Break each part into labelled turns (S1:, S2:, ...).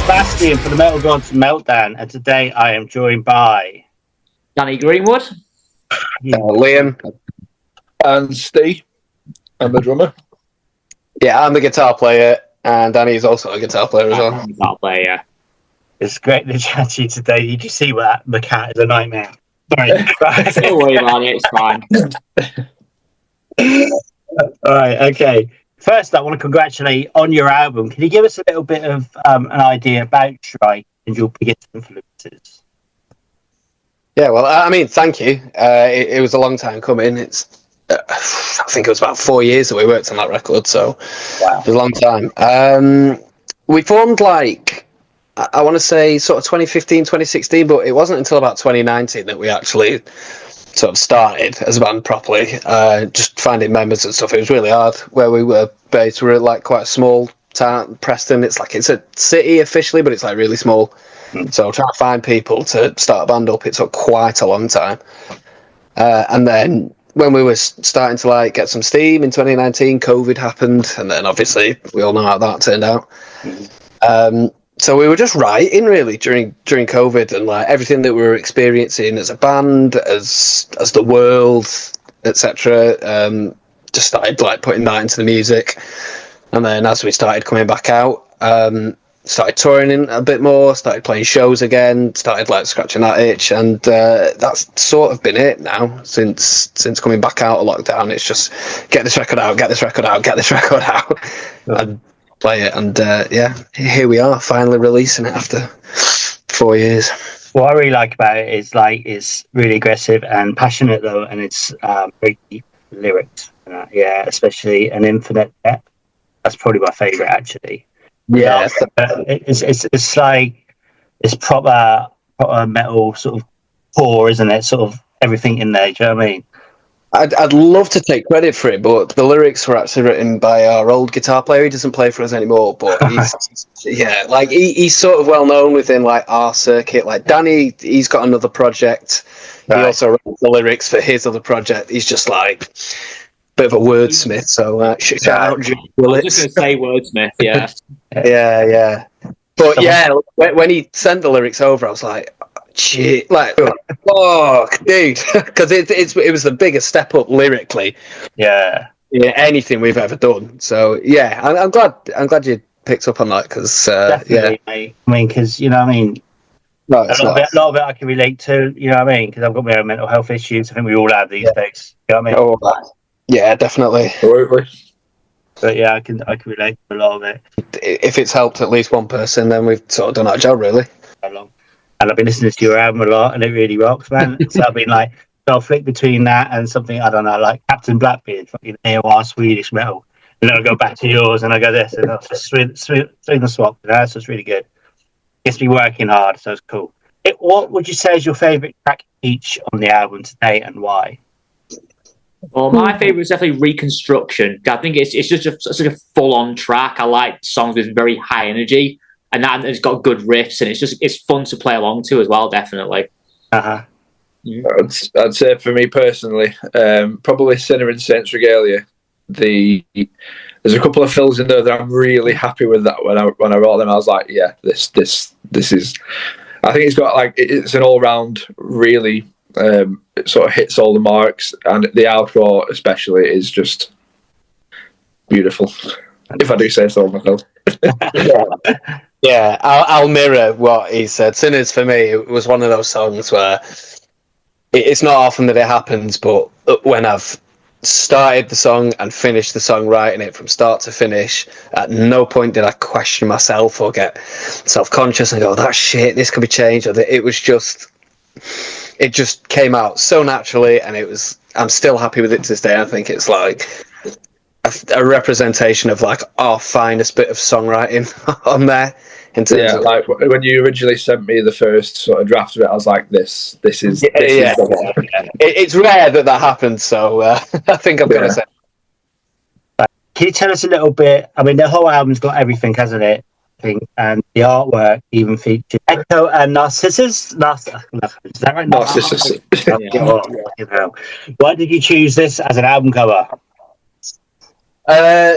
S1: Sebastian for the Metal Gods Meltdown, and today I am joined by
S2: Danny Greenwood,
S3: Liam,
S4: and Steve. I'm the drummer.
S3: Yeah, I'm the guitar player, and Danny's also a guitar player as well.
S2: guitar player. Yeah.
S1: It's great to chat to you today. You can see that the cat is a nightmare. Sorry.
S2: Don't worry about it, it's fine.
S1: All right, okay. First, I want to congratulate on your album. Can you give us a little bit of an idea about Shrike and your biggest influences?
S3: Yeah, well, I mean, thank you. It was a long time coming. I think it was about 4 years that we worked on that record, so
S1: Wow.
S3: it was a long time. We formed I want to say sort of 2015, 2016, but it wasn't until about 2019 that we actually sort of started as a band properly. Just finding members and stuff. It was really hard where we were based. We were like quite a small town, Preston. It's a city officially, but it's like really small. So trying to find people to start a band up, it took quite a long time. And then when we were starting to get some steam in 2019, COVID happened, and then obviously we all know how that turned out. So we were just writing really during COVID, and everything that we were experiencing as a band, as the world, etc. Just started putting that into the music, and then as we started coming back out, started touring in a bit more, started playing shows again, started scratching that itch, and that's sort of been it now since coming back out of lockdown. It's just get this record out, and play it, and here we are, finally releasing it after 4 years.
S1: What I really like about it is it's really aggressive and passionate though, and it's very deep lyrics. Yeah, especially an infinite depth. That's probably my favourite actually.
S3: Yeah,
S1: it's proper metal sort of core, isn't it? Sort of everything in there. Do you know what I mean?
S3: I'd love to take credit for it, but the lyrics were actually written by our old guitar player. He doesn't play for us anymore, but he's sort of well known within our circuit. Danny, he's got another project. Right. He also wrote the lyrics for his other project. He's just bit of a wordsmith. So shout out,
S2: I was just going to say wordsmith. Yeah,
S3: yeah. But when he sent the lyrics over, I was like, shit, fuck, dude, because it was the biggest step up lyrically.
S1: Yeah,
S3: anything we've ever done. So yeah, I'm glad you picked up on that, because
S1: mate. I mean, because you know what I mean.
S3: No,
S1: a lot of it I can relate to. You know what I mean? Because I've got my own mental health issues. I think we all have these days. You know what I mean?
S3: Oh, yeah, definitely.
S1: But yeah, I can relate to a lot of it.
S3: If it's helped at least one person, then we've sort of done our job, really.
S1: How long? And I've been listening to your album a lot, and it really rocks, man. So I've been I'll flick between that and something, I don't know, like Captain Blackbeard, fucking AOR Swedish metal. And then I'll go back to yours, and I go this, and I'll just swing the swap. So it's really good. Gets me working hard, so it's cool. What would you say is your favourite track each on the album today, and why?
S2: Well, my favourite is definitely Reconstruction. I think it's just such a full-on track. I like songs with very high energy, and that it's got good riffs, and it's fun to play along to as well. Definitely.
S4: I'd say for me personally, probably Sinner and Saints Regalia. There's a couple of fills in there that I'm really happy with. That when I wrote them, I was like, yeah, this is. I think it's got it's an all-round really. It sort of hits all the marks, and the outro especially is just beautiful, if I do say so myself.
S3: Yeah, I'll mirror what he said. Sinners, for me, it was one of those songs where it's not often that it happens, but when I've started the song and finished the song, writing it from start to finish, at no point did I question myself or get self-conscious and go, that shit, this could be changed. It just came out so naturally, and I'm still happy with it to this day. I think it's a representation of our finest bit of songwriting on there. In terms of,
S4: when you originally sent me the first sort of draft of it, I was like, this is.
S3: It's rare that happens, so I think I'm going to say.
S1: Can you tell us a little bit? I mean, the whole album's got everything, hasn't it? And the artwork even features Echo and Narcissus. Is that right?
S4: Narcissus.
S1: Why did you choose this as an album cover?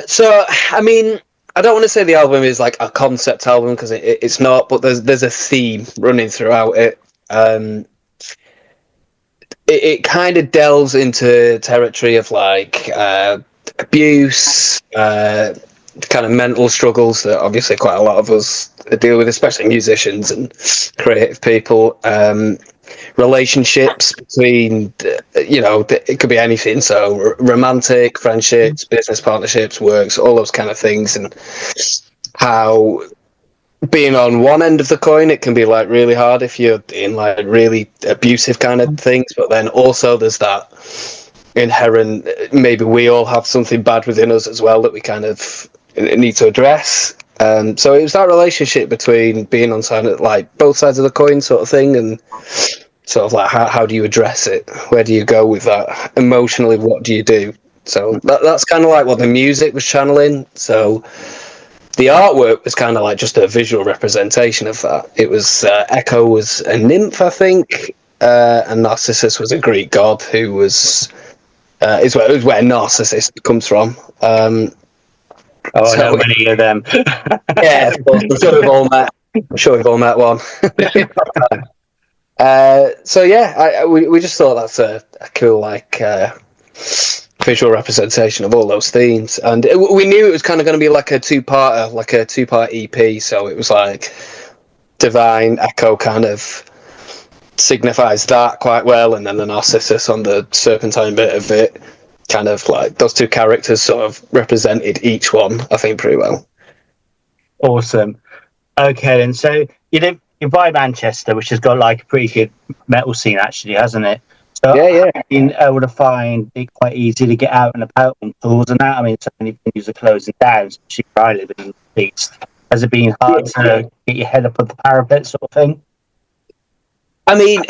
S3: So, I mean, I don't want to say the album is like a concept album because it's not, but there's a theme running throughout it. It kind of delves into territory of like abuse, kind of mental struggles that obviously quite a lot of us deal with, especially musicians and creative people. Relationships between, it could be anything. So romantic, friendships, business partnerships, works, all those kind of things, and how being on one end of the coin, it can be like really hard if you're in like really abusive kind of things. But then also there's that inherent, maybe we all have something bad within us as well that we kind of need to address. So it was that relationship between being on side, like both sides of the coin sort of thing, and sort of like how do you address it? Where do you go with that? Emotionally, what do you do? So that's kind of like what the music was channeling. So the artwork was kind of like just a visual representation of that. It was Echo was a nymph, I think, and Narcissus was a Greek god who was is where Narcissus comes from.
S1: I know many of them.
S3: Yeah, of course. I'm sure we've all met one. So yeah, we just thought that's a cool like visual representation of all those themes, and we knew it was kind of going to be like a two-part EP. So it was like Divine Echo kind of signifies that quite well, and then the Narcissus on the Serpentine bit of it, kind of like those two characters sort of represented each one, I think, pretty well.
S1: Awesome. Okay, then. So you're by Manchester, which has got like a pretty good metal scene, actually, hasn't it? So
S3: Yeah.
S1: I've been able to find it quite easy to get out and about on tours and that. I mean, so many venues are closing down, especially where I live in the East. Has it been hard to get your head up on the parapet, sort of thing?
S3: I mean,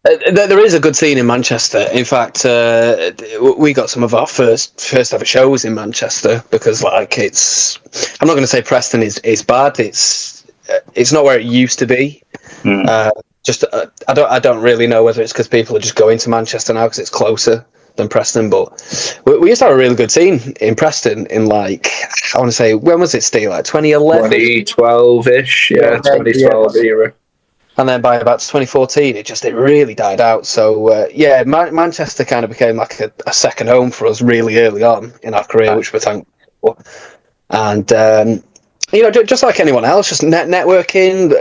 S3: there is a good scene in Manchester. In fact, we got some of our first ever shows in Manchester because, like, I'm not going to say Preston is bad. It's not where it used to be. I don't really know whether it's because people are just going to Manchester now because it's closer than Preston. But we used to have a really good scene in Preston in, like, I want to say, when was it, Steve? Like 2011,
S4: 2012-ish, yeah, 2012 era.
S3: And then by about 2014, it really died out. So Manchester kind of became like a second home for us really early on in our career, which we're thankful for. And just like anyone else, just networking.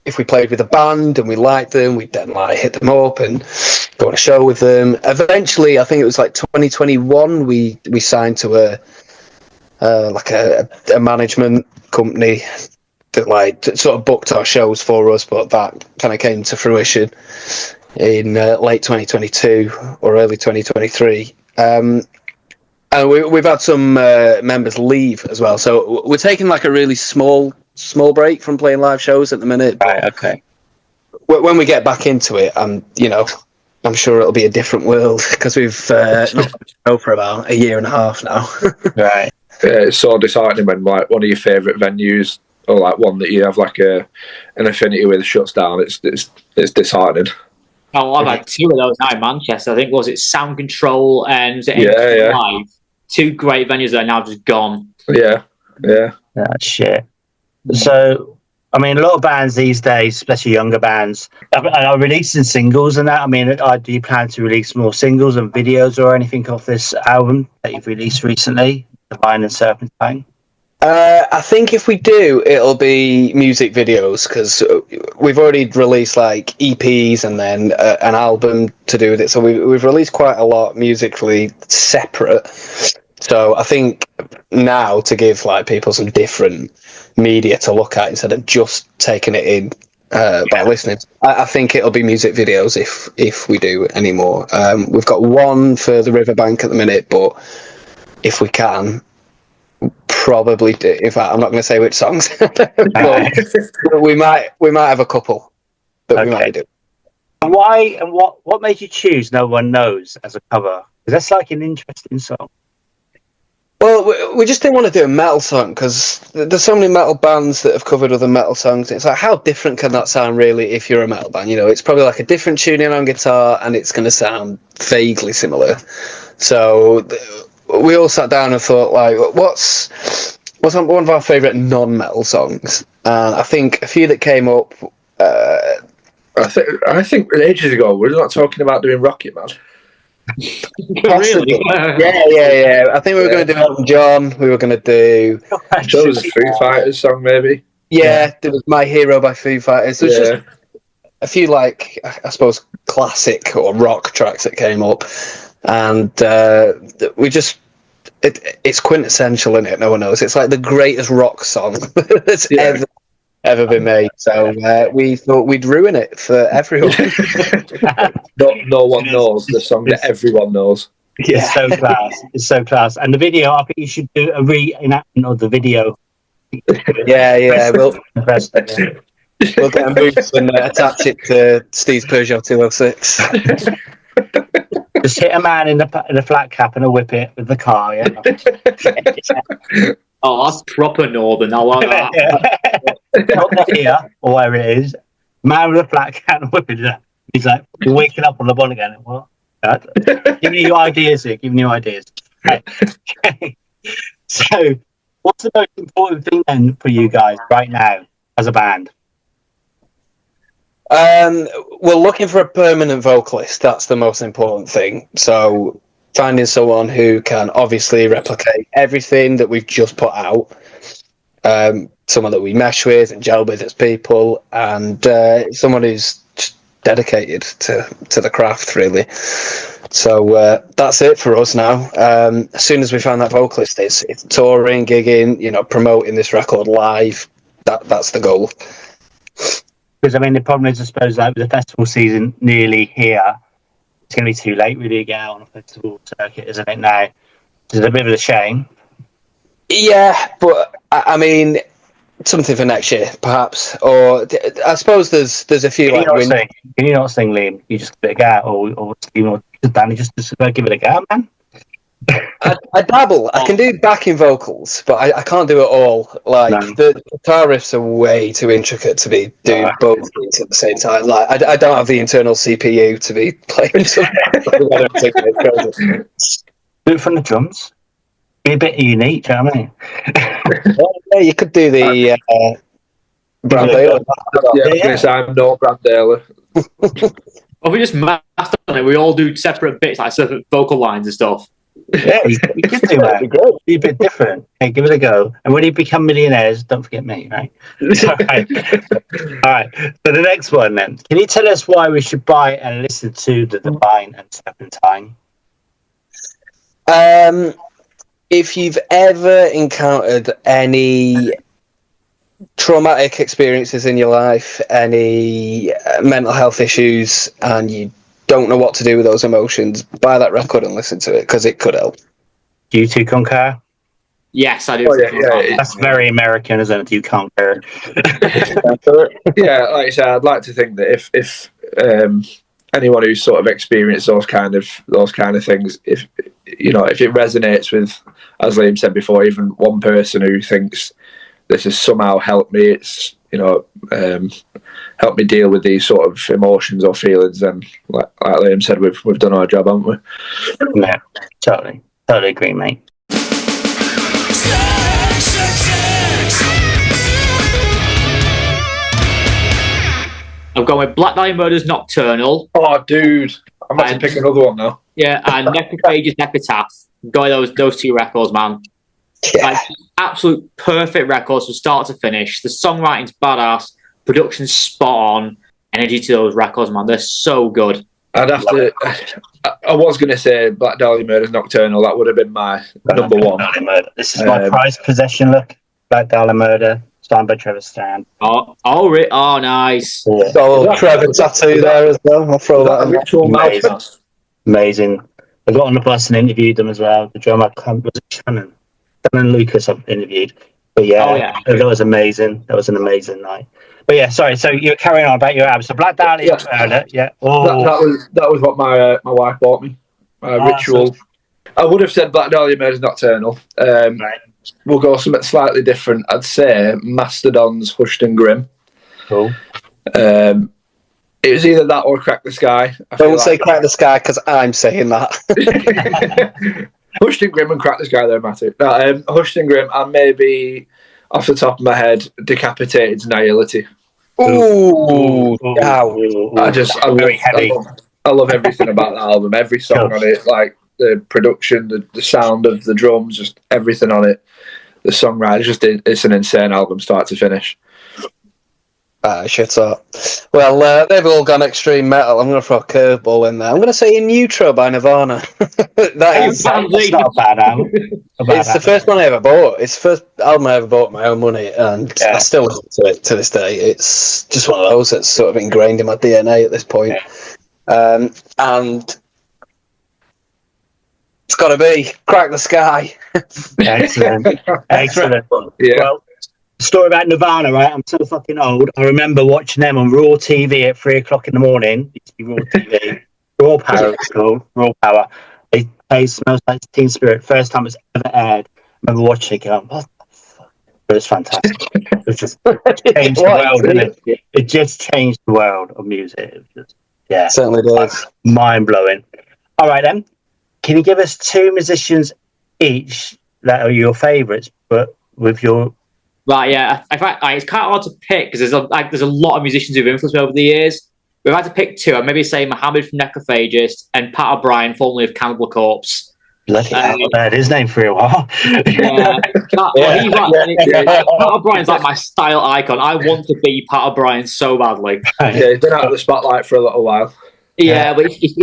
S3: If we played with a band and we liked them, we'd then like hit them up and go on a show with them. Eventually, I think it was like 2021, we signed to a management company that like sort of booked our shows for us, but that kind of came to fruition in late 2022 or early 2023. And we've had some members leave as well, so we're taking like a really small break from playing live shows at the minute.
S1: Right. Okay.
S3: When we get back into it, I'm sure it'll be a different world because we've not been show for about a year and a half now.
S1: Right.
S4: Yeah, it's so disheartening when like one of your favourite venues or like one that you have like an affinity with shuts down. It's disheartening.
S2: Oh, I've had two of those now in Manchester. I think was it Sound Control and Live. Two great venues that are now just gone. Yeah.
S1: That's shit. So, I mean, a lot of bands these days, especially younger bands, are releasing singles and that. I mean, do you plan to release more singles and videos or anything off this album that you've released recently, Divine and Serpentine?
S3: I think if we do, it'll be music videos because we've already released like EPs and then an album to do with it. So we've released quite a lot musically separate. So I think now to give like people some different media to look at instead of just taking it in by listening, I think it'll be music videos if we do any more. We've got one for the Riverbank at the minute, but if we can, probably do. In fact, I'm not going to say which songs, but we might have a couple that we might do.
S1: And why and what made you choose No One Knows as a cover? Because that's like an interesting song.
S3: Well, we just didn't want to do a metal song because there's so many metal bands that have covered other metal songs. It's like, how different can that sound really if you're a metal band? It's probably like a different tuning on guitar and it's going to sound vaguely similar. So we all sat down and thought, like, what's was one of our favourite non-metal songs. And I think a few that came up.
S4: I think ages ago we were not talking about doing Rocket Man.
S2: Really?
S3: Yeah. I think we were going to do Elton John. We were going to do.
S4: There was a Foo Fighters song, maybe.
S3: Yeah, there was My Hero by Foo Fighters. There's just a few, like, I suppose, classic or rock tracks that came up. And we just. It's quintessential, isn't it? No one knows. It's like the greatest rock song that's ever been made. So we thought we'd ruin it for everyone.
S4: No one knows the song that everyone knows.
S1: Yeah. It's so class. It's so class. And the video, I think you should do a reenactment of the video.
S3: Yeah. We'll get a move and attach it to Steve's Peugeot 206.
S1: Just hit a man in a flat cap and a whip it with the car, yeah.
S2: Oh, that's proper northern. I like that.
S1: Not here or where it is. Man with a flat cap and whipping it. He's like, you're waking up on the bond again. What? Giving you ideas here. Giving you ideas. Okay. So, what's the most important thing then for you guys right now as a band?
S3: We're looking for a permanent vocalist. That's the most important thing. So finding someone who can obviously replicate everything that we've just put out, someone that we mesh with and gel with as people, and someone who's just dedicated to the craft, really. So that's it for us now. As soon as we find that vocalist, it's touring, gigging, promoting this record live. That's the goal.
S1: Because, I mean, the problem is, I suppose, like with the festival season nearly here, it's going to be too late really to get out on a festival circuit, isn't it, now? It's a bit of a shame.
S3: Yeah, but, I mean, something for next year, perhaps. Or, I suppose there's a few...
S1: Can you not sing, Liam? You just give it a go? Or Danny, just give it a go, man?
S3: I dabble. I can do backing vocals, but I can't do it all. Like the guitar riffs are way too intricate to be doing both things at the same time. Like I don't have the internal CPU to be playing something.
S1: Do it from the drums. Be a bit unique, do you know what I mean?
S3: Yeah, you could do the Brandale.
S4: I'm no Brandale.
S2: Or we just master on it. We all do separate bits, like separate vocal lines and stuff.
S1: Yeah, you could do that. Be a bit different. Hey, give it a go. And when you become millionaires, don't forget me, right? All right. So the next one then. Can you tell us why we should buy and listen to The Divine and Serpentine?
S3: If you've ever encountered any traumatic experiences in your life, any mental health issues, and you don't know what to do with those emotions, buy that record and listen to it, because it could help.
S1: Do you two concur?
S2: Yes, I do.
S1: That's very American, isn't it? Do you concur?
S4: Yeah, like I said, I'd like to think that if anyone who's sort of experienced those kind of things, if it resonates with, as Liam said before, even one person who thinks this has somehow helped me, it's help me deal with these sort of emotions or feelings, then like Liam said, we've done our job, haven't we?
S1: Yeah, totally agree, mate.
S2: I've gone with Black Dahlia Murder's Nocturnal.
S4: Oh, dude, I'm about to pick another one now.
S2: Yeah, and Necrophage's Epitaph. Got those two records, man.
S3: Yeah.
S2: Like, absolute perfect records from start to finish. The songwriting's badass, production's spot on, energy to those records, man. They're so good.
S4: I'd have to. I was going to say Black Dahlia Murder's Nocturnal. That would have been my number one.
S1: This is my prized possession. Look, Black Dahlia Murder, signed by Trevor Strand.
S2: Oh, nice.
S1: Yeah.
S3: Oh, Trevor tattoo there as well. I'll throw that in.
S1: Amazing. I got on the bus and interviewed them as well. The drummer was it Shannon Lucas I've interviewed. But that was amazing. That was an amazing night. But yeah, sorry. So you're carrying on about your album. So Black Dahlia, yeah. Oh.
S4: That was what my wife bought me. Ritual. I would have said Black Dahlia Murder's Nocturnal.
S1: Right.
S4: We'll go something slightly different. I'd say Mastodon's Hushed and Grim.
S1: Cool.
S4: It was either that or Crack the Sky.
S3: Don't say Crack the Sky, because I'm saying that.
S4: Hushed and Grim and Crack the Sky, though, Matthew. No, Hushed and Grim, and maybe off the top of my head, Decapited's Nihility.
S3: Ooh,
S1: very heavy.
S4: I love everything about that album. Every song on it, like the production, the sound of the drums, just everything on it. The songwriting, it's an insane album, start to finish.
S3: Shit up. Well, they've all gone extreme metal. I'm going to throw a curveball in there. I'm going to say In Utero by Nirvana. That's
S1: not a bad album.
S3: It's the first one I ever bought. It's the first album I ever bought with my own money, and I still listen to it to this day. It's just one of those that's sort of ingrained in my DNA at this point. And it's got to be Crack the Sky.
S1: Excellent.
S4: Yeah.
S1: Well, story about Nirvana, right? I'm so fucking old. I remember watching them on Raw TV at 3:00 in the morning. It used to be Raw TV. Raw Power, it's called. Raw Power. They played Smells Like Teen Spirit. First time it's ever aired. I remember watching it going, what the fuck? It was fantastic. It just changed the world, didn't it? It just changed the world of music. It was just,
S3: It certainly does.
S1: Mind-blowing. All right, then. Can you give us 2 musicians each that are your favourites, but with your...
S2: Right, yeah. In fact, it's kind of hard to pick because there's a lot of musicians who've influenced me over the years. We've had to pick 2. I'd maybe say Mohammed from Necrophagist and Pat O'Brien, formerly of Cannibal Corpse.
S1: Bloody hell, I heard his name for a while.
S2: Pat O'Brien's like my style icon. I want to be Pat O'Brien so badly.
S4: Yeah, he's been out of the spotlight for a little while.
S2: Yeah, but he's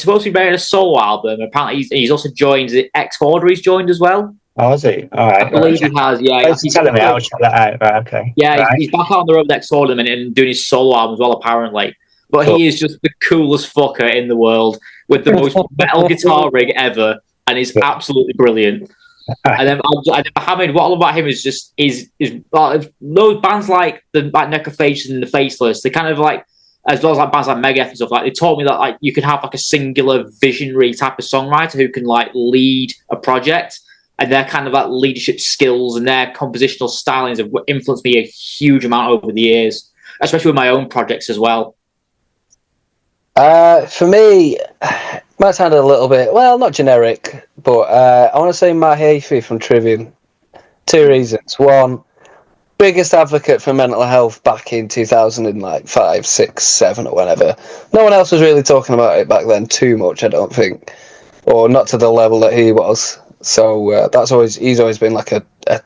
S2: supposed to be making a solo album. Apparently, he's also joined the X-Order. He's joined as well.
S1: Oh, is he? All right.
S2: I believe he has. Yeah,
S1: he's telling me. I'll check that out. Right, okay.
S2: Yeah, he's back on the road with X-Order and doing his solo album as well. Apparently, but he is just the coolest fucker in the world with the most metal guitar rig ever, and he's absolutely brilliant. And then Mohammed, what I love about him is just those bands like Necrophagist and the Faceless. They kind of like, as well as like bands like Megadeth and stuff, like they taught me that like you can have like a singular visionary type of songwriter who can like lead a project, and their kind of like leadership skills and their compositional stylings have influenced me a huge amount over the years, especially with my own projects as well.
S3: For me, might sound a little bit, well, not generic, but I want to say Matt Heafy from Trivium. 2 reasons. 1, biggest advocate for mental health back in 2005, 6, 7 or whenever. No one else was really talking about it back then too much, I don't think, or not to the level that he was. So he's always been like a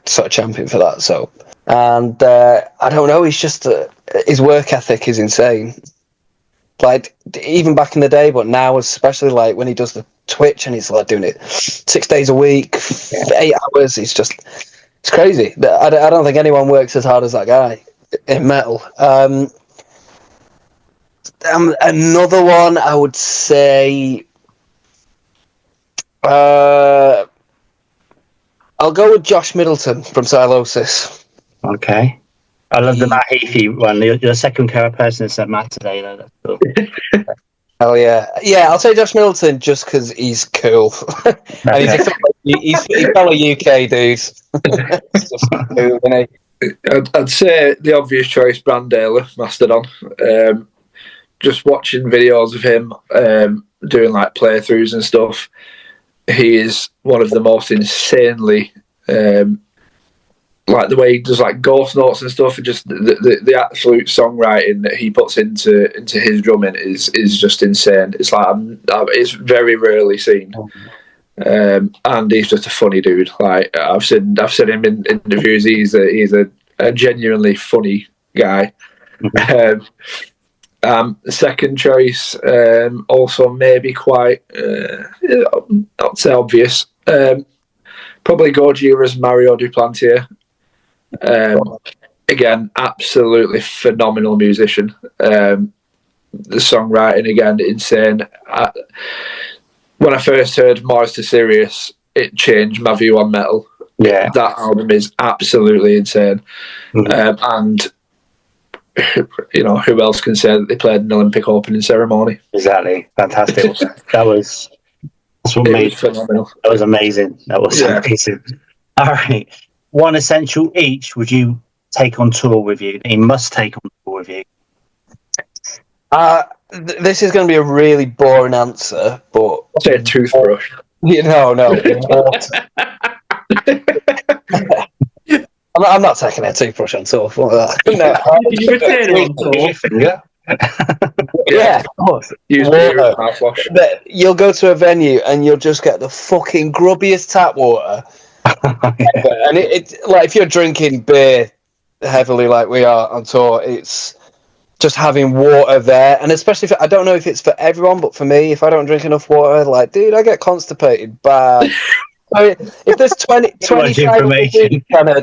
S3: sort of champion for that. So, and I don't know, he's just his work ethic is insane. Like even back in the day, but now especially like when he does the Twitch and he's like doing it 6 days a week, 8 hours. It's crazy. I don't think anyone works as hard as that guy in metal. Another one I would say. I'll go with Josh Middleton from Silosis.
S1: Okay. I love the Matt Heafy one. You're the second person that said Matt today, though. That's cool.
S3: Oh, yeah. Yeah, I'll say Josh Middleton just because he's cool. And he's a fellow UK dude. Just cool, isn't he?
S4: I'd say the obvious choice, Brandale, Mastodon. Just watching videos of him doing like playthroughs and stuff, he is one of the most insanely like the way he does like ghost notes and stuff, and just the absolute songwriting that he puts into his drumming is just insane. It's like it's very rarely seen. And he's just a funny dude. Like I've seen him in interviews. He's a genuinely funny guy. Second choice, also maybe quite not so obvious. Probably Gojira's Mario Duplantier. Again, absolutely phenomenal musician. The songwriting again, insane. When I first heard Mars to Sirius, it changed my view on metal.
S1: Yeah,
S4: that album is absolutely insane. And you know, who else can say that they played an Olympic opening ceremony?
S1: Exactly, fantastic. That's what made it phenomenal. That was amazing. That was amazing. All right, one essential each. Would you take on tour with you? He must take on tour with you.
S3: This is going to be a really boring answer, but
S4: I'll say a toothbrush.
S3: No, water. I'm not taking a toothbrush on tour. No.
S2: Did you return it on tour?
S1: Your finger.
S3: Yeah, of course.
S4: Use beer as mouthwash.
S3: You'll go to a venue and you'll just get the fucking grubbiest tap water.
S1: Yeah.
S3: And it like if you're drinking beer heavily like we are on tour, it's just having water there. And especially I don't know if it's for everyone, but for me, if I don't drink enough water, like, dude, I get constipated bad. So if there's 25 people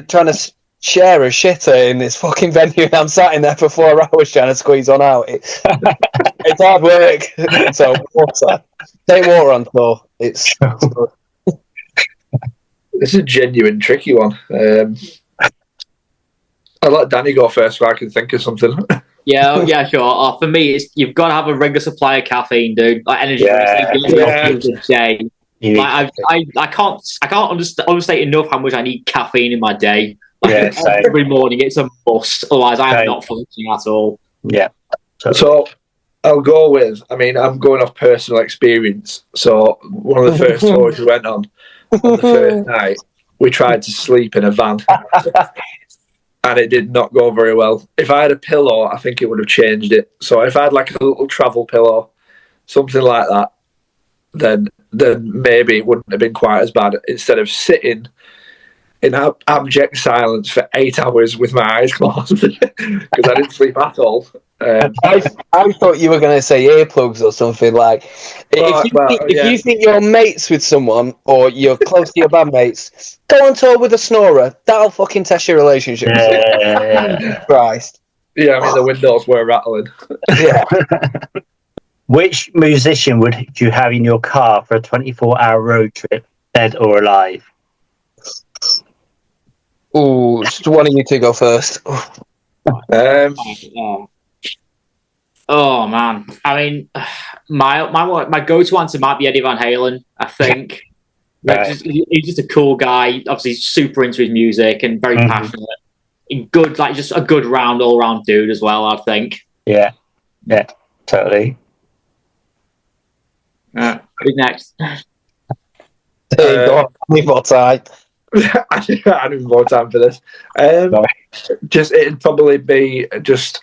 S3: trying to share a shitter in this fucking venue and I'm sat in there for 4 hours trying to squeeze one out, it's hard work. So water. Take water on tour. It's
S4: This is a genuine tricky one. I'll let Danny go first so I can think of something.
S2: Yeah, sure. For me, you've got to have a regular supply of caffeine, dude. Like energy drinks, a day. Like, I can't understate enough how much I need caffeine in my day. Like, every morning, it's a must. Otherwise, I'm not functioning at all.
S1: Yeah.
S4: So I'll go with. I mean, I'm going off personal experience. So one of the first tours we went on the first night, we tried to sleep in a van. And it did not go very well. If I had a pillow, I think it would have changed it. So if I had like a little travel pillow, something like that, then maybe it wouldn't have been quite as bad. Instead of sitting in abject silence for 8 hours with my eyes closed because I didn't sleep at all.
S3: I thought you were going to say earplugs or something. Like, if you think you're mates with someone or you're close to your bandmates, go on tour with a snorer. That'll fucking test your relationship.
S1: Yeah.
S3: Christ.
S4: Yeah, I mean, the windows were rattling.
S3: Yeah.
S1: Which musician would you have in your car for a 24-hour road trip, dead or alive?
S3: Ooh, just one of you two go first.
S2: Oh man, I mean, my go-to answer might be Eddie Van Halen. I think he's just a cool guy. Obviously, super into his music and very passionate. And good, like just a good all-round dude as well. I think.
S1: Yeah, totally.
S2: Who's next?
S3: There you go. Need more time.
S4: I need more time for this. It'd probably be just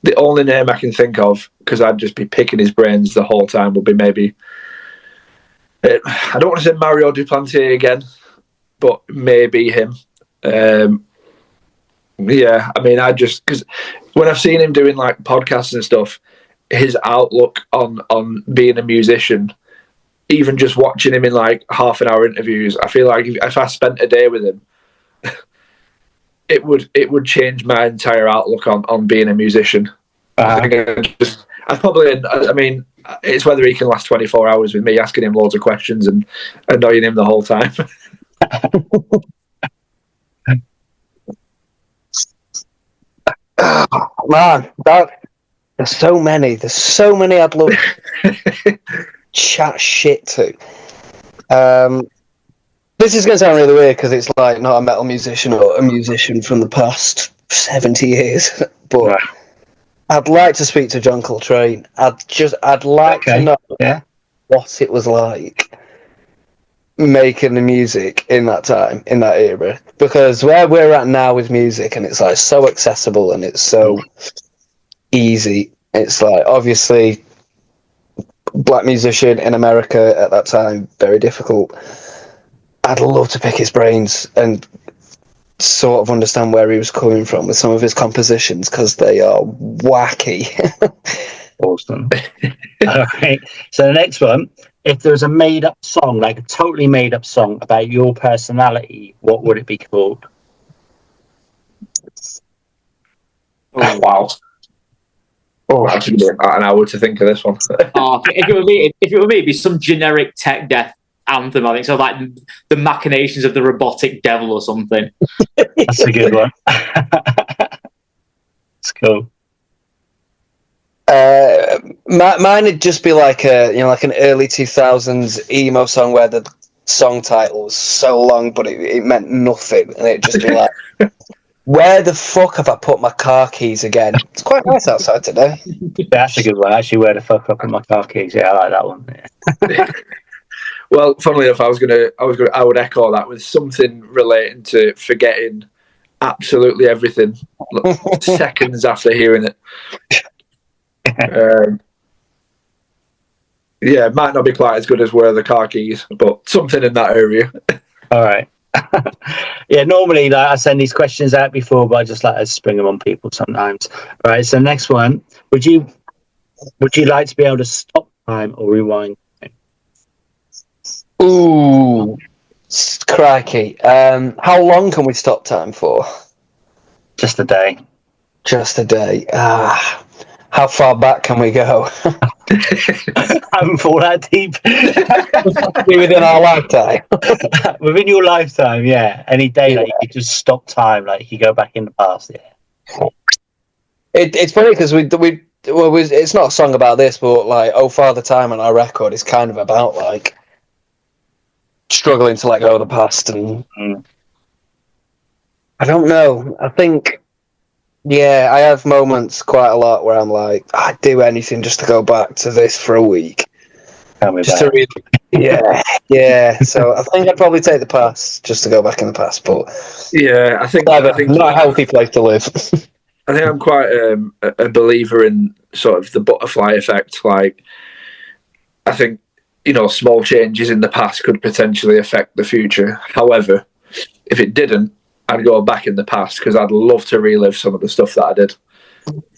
S4: the only name I can think of because I'd just be picking his brains the whole time. Would be maybe I don't want to say Mario Duplantier again, but maybe him. Yeah, I mean, because when I've seen him doing like podcasts and stuff, his outlook on being a musician. Even just watching him in like half an hour interviews, I feel like if I spent a day with him, it would change my entire outlook on being a musician. I mean, it's whether he can last 24 hours with me asking him loads of questions and annoying him the whole time.
S3: Man, there's so many I'd love to chat shit to. This is going to sound really weird because it's like not a metal musician or a musician from the past 70 years, but I'd like to speak to John Coltrane. I'd like to know what it was like making the music in that time, in that era, because where we're at now with music, and it's like so accessible and it's so easy. It's like obviously black musician in America at that time, very difficult. I'd love to pick his brains and sort of understand where he was coming from with some of his compositions because they are wacky.
S1: Awesome. All right. So the next one, if there was a made-up song, like a totally made-up song about your personality, what would it be called?
S4: Oh, wow. Oh, I should an hour to think of this one.
S2: If it were me, it'd be some generic tech death anthem. I think so, like the machinations of the robotic devil or something.
S1: That's a good one. It's cool.
S3: Mine would just be like like an early 2000s emo song where the song title was so long, but it meant nothing, and it'd just be like, "Where the fuck have I put my car keys again?" It's quite nice outside today.
S1: That's a good one. Actually, where the fuck I put my car keys? Yeah, I like that one. Yeah.
S4: Well, funnily enough, I would echo that with something relating to forgetting absolutely everything seconds after hearing it. Yeah, it might not be quite as good as Where Are the Car Keys, but something in that area.
S1: All right. Yeah, normally like, I send these questions out before, but I just like to spring them on people sometimes. All right, so next one. Would you like to be able to stop time or rewind time?
S3: Ooh, crikey. How long can we stop time for?
S1: Just a day.
S3: Just a day. How far back can we go?
S1: I haven't fallen that deep.
S3: Within our lifetime.
S1: Within your lifetime, yeah. Any day that you could just stop time, like you go back in the past, yeah.
S3: It's funny because it's not a song about this, but like "Oh Father Time" on our record is kind of about like struggling to let go of the past, and I don't know. I think, yeah, I have moments quite a lot where I'm like, I'd do anything just to go back to this for a week.
S1: Tell me about it.
S3: Yeah. So I think I'd probably take the past just to go back in the past, but
S4: yeah, I think
S3: not a healthy place to live.
S4: I think I'm quite a believer in sort of the butterfly effect. Like, I think, small changes in the past could potentially affect the future. However, if it didn't, I'd go back in the past because I'd love to relive some of the stuff that I did.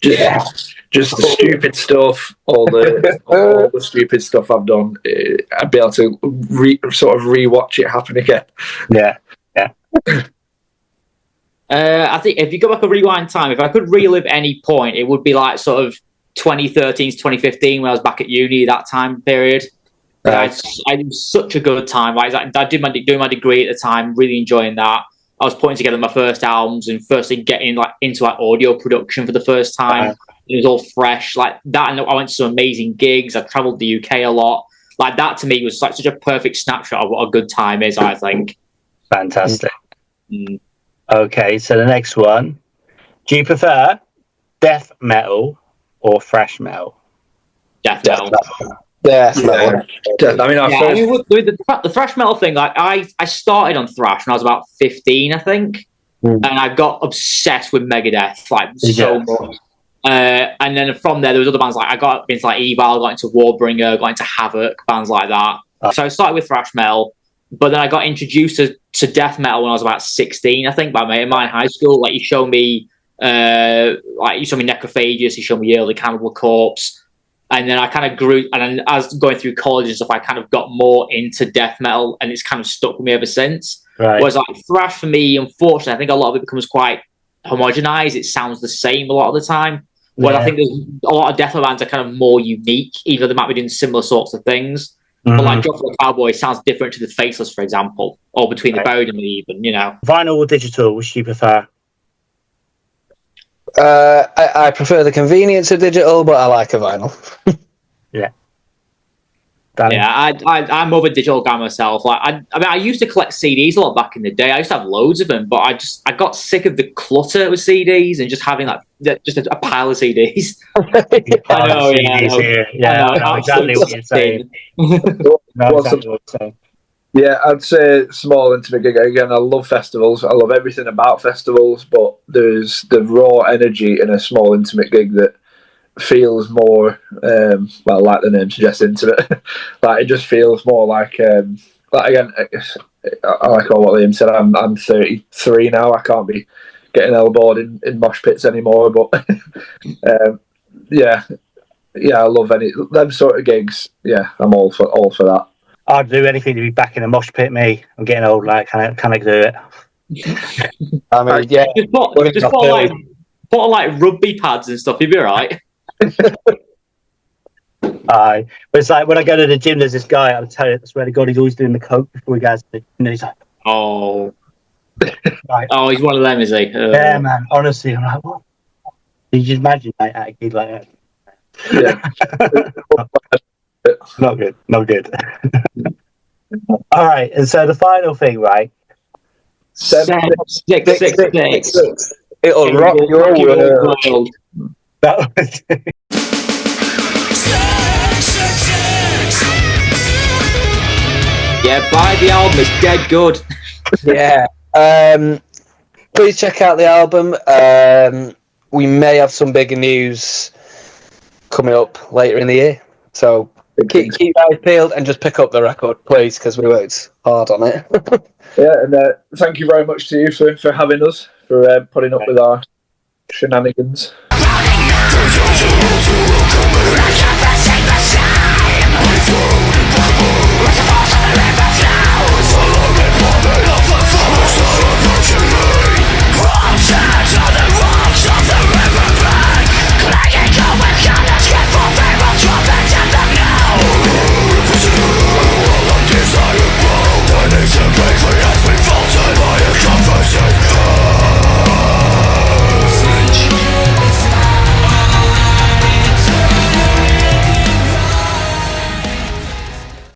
S4: Just the stupid stuff, all the stupid stuff I've done. I'd be able to sort of rewatch it happen again.
S1: Yeah.
S2: I think if you go back a rewind time, if I could relive any point, it would be like sort of 2013 to 2015 when I was back at uni, that time period. I had such a good time. Like, I did doing my degree at the time, really enjoying that. I was putting together my first albums and firstly getting into audio production for the first time. It was all fresh like that, and I went to some amazing gigs. I travelled the UK a lot. Like that to me was like such a perfect snapshot of what a good time is. I think.
S1: Fantastic. Okay, so the next one. Do you prefer death metal or thrash metal?
S2: Death metal.
S3: Yeah.
S2: I mean, with the thrash metal thing, like I started on thrash when I was about 15, I think, and I got obsessed with Megadeth, like so much. And then from there was other bands like I got into like Evil, got into Warbringer, got into Havoc, bands like that. So I started with thrash metal, but then I got introduced to death metal when I was about 16, I think, by a mate of mine in high school. Like he showed me Necrophagus, he showed me early Cannibal Corpse. And then I kind of grew, and then as going through college and stuff, I kind of got more into death metal, and it's kind of stuck with me ever since.
S1: Right.
S2: Whereas like thrash for me, unfortunately, I think a lot of it becomes quite homogenized. It sounds the same a lot of the time. Whereas I think there's a lot of death metal bands are kind of more unique, even though they might be doing similar sorts of things. But like Drop for the Cowboy sounds different to the Faceless, for example, or Between the Buried and Me, even,
S1: Vinyl or digital, which do you prefer?
S3: I prefer the convenience of digital, but I like a vinyl.
S1: Yeah.
S2: Yeah, I'm more of a digital guy myself. Like, I used to collect CDs a lot back in the day. I used to have loads of them, but I got sick of the clutter with CDs and just having like just a pile of CDs. I know,
S1: I know exactly what you're saying.
S4: Yeah, I'd say small intimate gig. Again, I love festivals. I love everything about festivals, but there's the raw energy in a small intimate gig that feels more, like the name suggests, intimate. Like it just feels more like again, I like what Liam said. I'm 33 now. I can't be getting elbowed in mosh pits anymore. But yeah, I love them sort of gigs. Yeah, I'm all for that.
S1: I'd do anything to be back in a mosh pit, me. I'm getting old, like, can I do it?
S3: I mean, yeah.
S2: Just put on like rugby pads and stuff, you'd be alright.
S1: But it's like when I go to the gym, there's this guy, I'll tell you, I swear to God, he's always doing the coke before he goes to the gym, and he's like,
S2: he's one of them, is he?
S1: Yeah, man, honestly, I'm like, what? Can you just imagine like, a kid like that?
S4: Yeah.
S1: Not good. All right, and so the final thing, right?
S2: 6.
S3: It'll rock your world.
S1: That was
S2: Yeah, buy the album. It's dead good.
S3: Yeah. Please check out the album. We may have some bigger news coming up later in the year. So keep your eyes peeled and just pick up the record, please, because we worked hard on it.
S4: Yeah, and thank you very much to you for having us, for putting up with our shenanigans.
S5: Follow me,